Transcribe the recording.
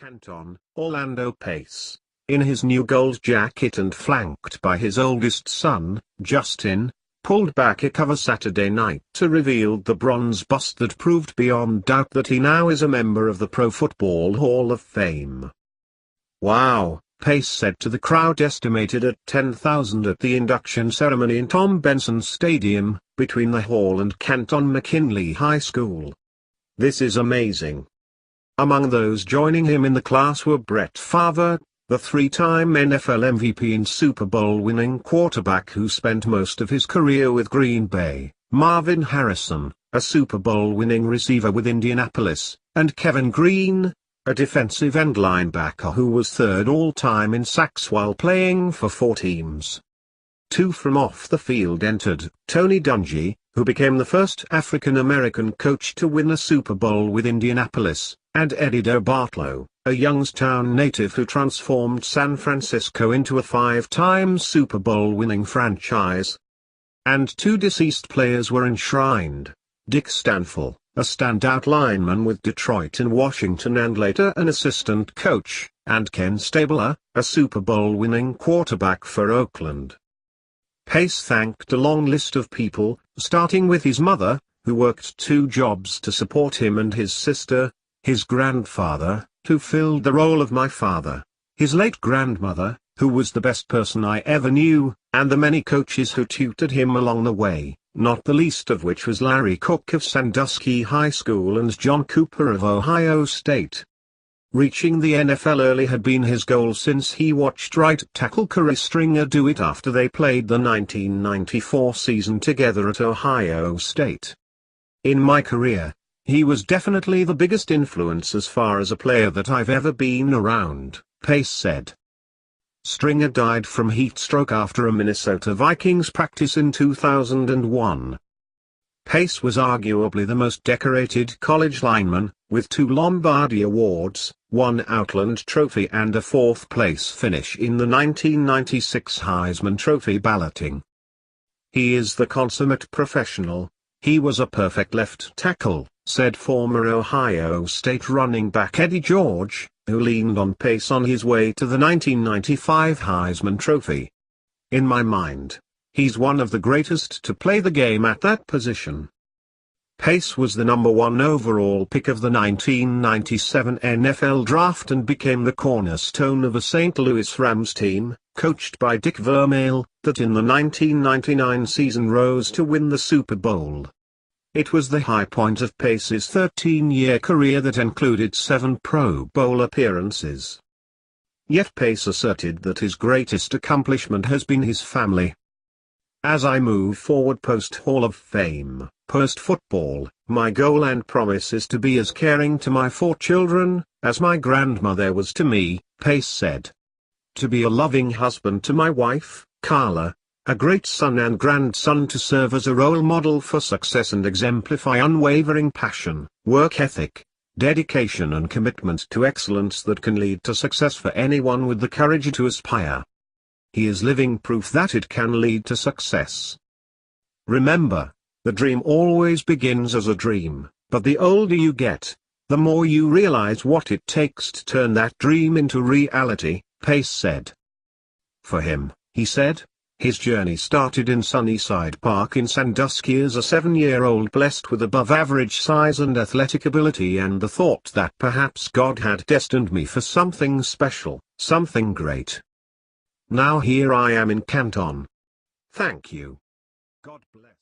Canton, Orlando Pace, in his new gold jacket and flanked by his oldest son, Justin, pulled back a cover Saturday night to reveal the bronze bust that proved beyond doubt that he now is a member of the Pro Football Hall of Fame. "Wow," Pace said to the crowd estimated at 10,000 at the induction ceremony in Tom Benson Stadium, between the hall and Canton McKinley High School. "This is amazing." Among those joining him in the class were Brett Favre, the three-time NFL MVP and Super Bowl-winning quarterback who spent most of his career with Green Bay, Marvin Harrison, a Super Bowl-winning receiver with Indianapolis, and Kevin Greene, a defensive end linebacker who was third all-time in sacks while playing for 4 teams. 2 from off the field entered: Tony Dungy, who became the first African-American coach to win a Super Bowl with Indianapolis, and Eddie DeBartolo, a Youngstown native who transformed San Francisco into a 5-time Super Bowl-winning franchise. And 2 deceased players were enshrined: Dick Stanfel, a standout lineman with Detroit and Washington and later an assistant coach, and Ken Stabler, a Super Bowl-winning quarterback for Oakland. Pace thanked a long list of people, starting with his mother, who worked 2 jobs to support him, and his sister, his grandfather, who filled the role of my father, his late grandmother, who was the best person I ever knew, and the many coaches who tutored him along the way, not the least of which was Larry Cook of Sandusky High School and John Cooper of Ohio State. Reaching the NFL early had been his goal since he watched right tackle Kerry Stringer do it after they played the 1994 season together at Ohio State. "In my career, he was definitely the biggest influence as far as a player that I've ever been around," Pace said. Stringer died from heat stroke after a Minnesota Vikings practice in 2001. Pace was arguably the most decorated college lineman, with 2 Lombardi Awards, 1 Outland Trophy and a 4th-place finish in the 1996 Heisman Trophy balloting. "He is the consummate professional. He was a perfect left tackle," said former Ohio State running back Eddie George, who leaned on Pace on his way to the 1995 Heisman Trophy. "In my mind, he's one of the greatest to play the game at that position." Pace was the number 1 overall pick of the 1997 NFL Draft and became the cornerstone of a St. Louis Rams team, coached by Dick Vermeil, that in the 1999 season rose to win the Super Bowl. It was the high point of Pace's 13-year career that included 7 Pro Bowl appearances. Yet Pace asserted that his greatest accomplishment has been his family. "As I move forward post-Hall of Fame, post-football, my goal and promise is to be as caring to my 4 children, as my grandmother was to me," Pace said. "To be a loving husband to my wife, Carla, a great son and grandson, to serve as a role model for success and exemplify unwavering passion, work ethic, dedication and commitment to excellence that can lead to success for anyone with the courage to aspire. He is living proof that it can lead to success. Remember, the dream always begins as a dream, but the older you get, the more you realize what it takes to turn that dream into reality," Pace said. For him, he said, his journey started in Sunnyside Park in Sandusky as a 7-year-old blessed with above-average size and athletic ability and the thought that perhaps God had destined me for something special, something great. Now here I am in Canton. Thank you. God bless.